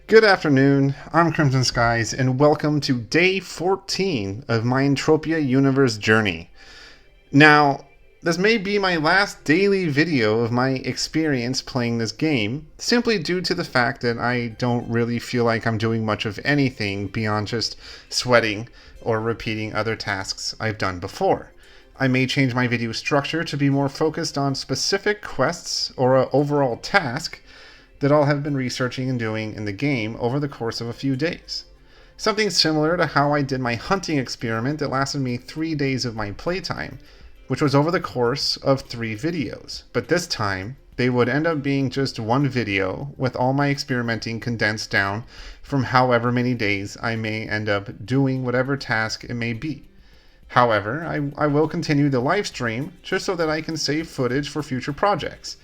Good afternoon, I'm Crimson Skies, and welcome to day 14 of my Entropia Universe journey. Now, this may be my last daily video of my experience playing this game, simply due to the fact that I don't really feel like I'm doing much of anything beyond just sweating or repeating other tasks I've done before. I may change my video structure to be more focused on specific quests or an overall task that I'll have been researching and doing in the game over the course of a few days. Something similar to how I did my hunting experiment that lasted me 3 days of my playtime, which was over the course of 3 videos. But this time, they would end up being just one video with all my experimenting condensed down from however many days I may end up doing whatever task it may be. However, I will continue the live stream just so that I can save footage for future projects,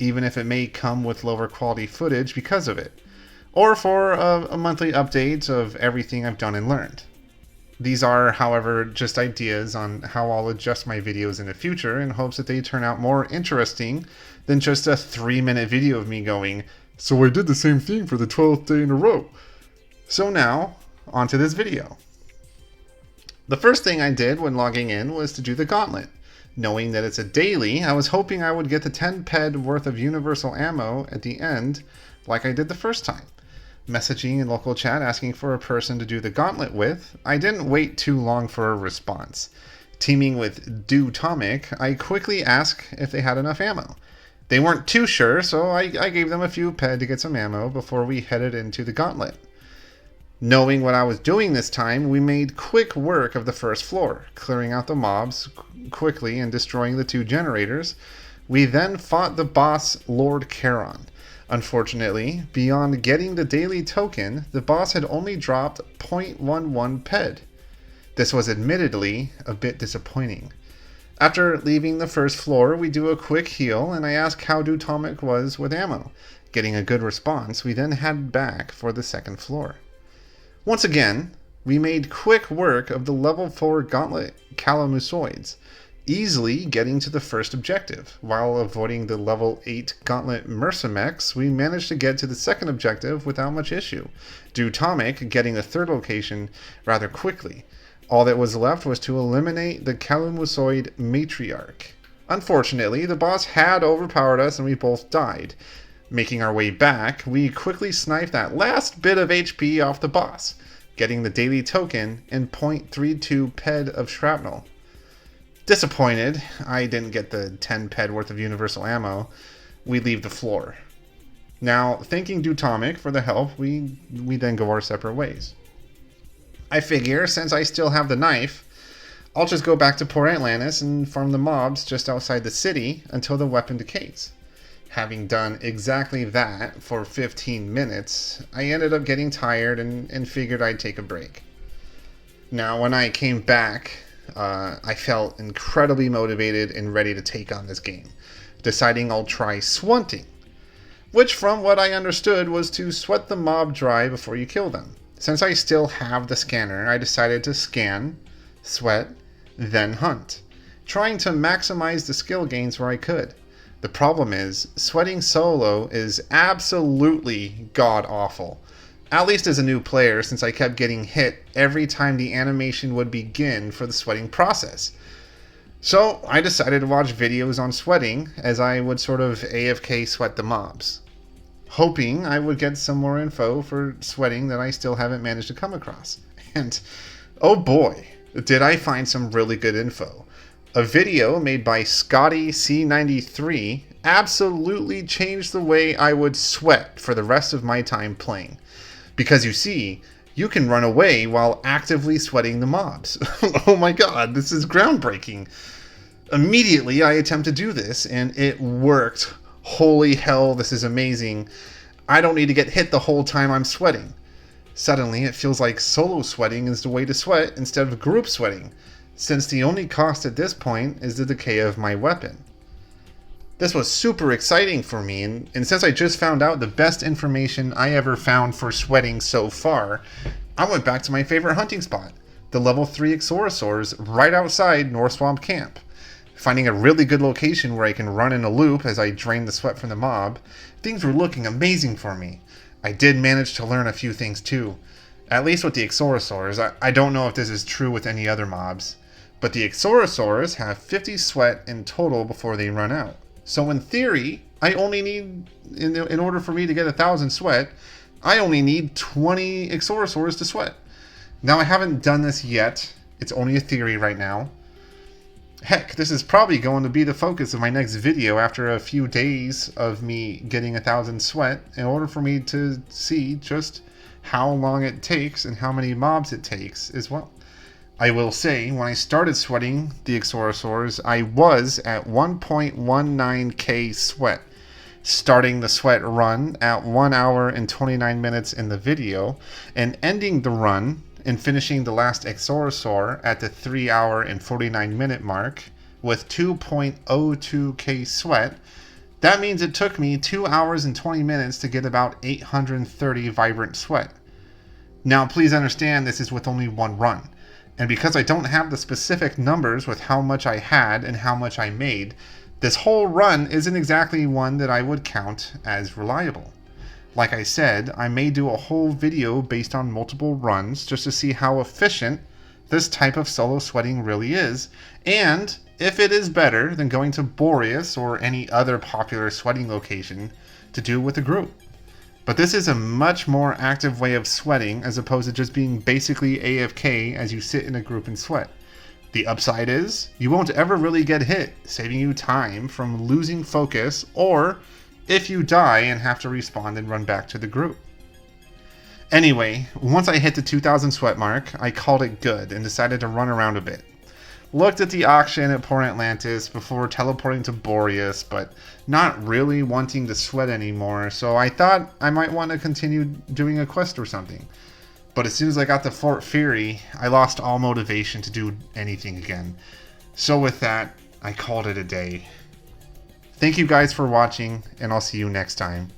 even if it may come with lower quality footage because of it, or for a monthly update of everything I've done and learned. These are, however, just ideas on how I'll adjust my videos in the future in hopes that they turn out more interesting than just a 3-minute video of me going, "So I did the same thing for the 12th day in a row." So now, onto this video. The first thing I did when logging in was to do the gauntlet. Knowing that it's a daily, I was hoping I would get the 10 ped worth of universal ammo at the end like I did the first time. Messaging in local chat asking for a person to do the gauntlet with, I didn't wait too long for a response. Teaming with Atomic, I quickly asked if they had enough ammo. They weren't too sure, so I gave them a few ped to get some ammo before we headed into the gauntlet. Knowing what I was doing this time, we made quick work of the first floor, clearing out the mobs quickly and destroying the 2 generators. We then fought the boss, Lord Charon. Unfortunately, beyond getting the daily token, the boss had only dropped 0.11 ped. This was admittedly a bit disappointing. After leaving the first floor, we do a quick heal, and I ask how Atomic was with ammo. Getting a good response, we then head back for the second floor. Once again, we made quick work of the level 4 gauntlet Calamusoids, easily getting to the first objective. While avoiding the level 8 gauntlet Mercimex, we managed to get to the second objective without much issue, Atomic getting the third location rather quickly. All that was left was to eliminate the Calamusoid Matriarch. Unfortunately, the boss had overpowered us and we both died. Making our way back, we quickly sniped that last bit of HP off the boss, getting the daily token and 0.32 ped of shrapnel. Disappointed I didn't get the 10 ped worth of universal ammo, we leave the floor. Now, thanking Atomic for the help, we then go our separate ways. I figure, since I still have the knife, I'll just go back to Port Atlantis and farm the mobs just outside the city until the weapon decays. Having done exactly that for 15 minutes, I ended up getting tired and figured I'd take a break. Now, when I came back, I felt incredibly motivated and ready to take on this game, deciding I'll try swunting, which from what I understood was to sweat the mob dry before you kill them. Since I still have the scanner, I decided to scan, sweat, then hunt, trying to maximize the skill gains where I could. The problem is, sweating solo is absolutely god-awful. At least as a new player, since I kept getting hit every time the animation would begin for the sweating process. So I decided to watch videos on sweating as I would sort of AFK sweat the mobs, hoping I would get some more info for sweating that I still haven't managed to come across. And oh boy, did I find some really good info. A video made by Scotty C93 absolutely changed the way I would sweat for the rest of my time playing. Because you see, you can run away while actively sweating the mobs. Oh my god, this is groundbreaking. Immediately I attempt to do this and it worked. Holy hell, this is amazing. I don't need to get hit the whole time I'm sweating. Suddenly it feels like solo sweating is the way to sweat instead of group sweating, since the only cost at this point is the decay of my weapon. This was super exciting for me, and since I just found out the best information I ever found for sweating so far, I went back to my favorite hunting spot, the level 3 Exorosaurs right outside North Swamp Camp. Finding a really good location where I can run in a loop as I drain the sweat from the mob, things were looking amazing for me. I did manage to learn a few things too. At least with the Exorosaurs. I don't know if this is true with any other mobs. But the Exorosaurs have 50 sweat in total before they run out. So in theory, I only need, in order for me to get 1,000 sweat, I only need 20 Exorosaurs to sweat. Now I haven't done this yet. It's only a theory right now. Heck, this is probably going to be the focus of my next video after a few days of me getting 1,000 sweat in order for me to see just how long it takes and how many mobs it takes as well. I will say, when I started sweating the Exorosaurs, I was at 1.19k sweat, starting the sweat run at 1 hour and 29 minutes in the video, and ending the run and finishing the last Exorosaur at the 3 hour and 49 minute mark with 2.02k sweat. That means it took me 2 hours and 20 minutes to get about 830 vibrant sweat. Now please understand this is with only one run. And because I don't have the specific numbers with how much I had and how much I made, this whole run isn't exactly one that I would count as reliable. Like I said, I may do a whole video based on multiple runs just to see how efficient this type of solo sweating really is, and if it is better than going to Boreas or any other popular sweating location to do with a group. But this is a much more active way of sweating as opposed to just being basically AFK as you sit in a group and sweat. The upside is, you won't ever really get hit, saving you time from losing focus or if you die and have to respawn and run back to the group. Anyway, once I hit the 2,000 sweat mark, I called it good and decided to run around a bit. Looked at the auction at Port Atlantis before teleporting to Boreas, but not really wanting to sweat anymore, so I thought I might want to continue doing a quest or something. But as soon as I got to Fort Fury, I lost all motivation to do anything again. So with that, I called it a day. Thank you guys for watching, and I'll see you next time.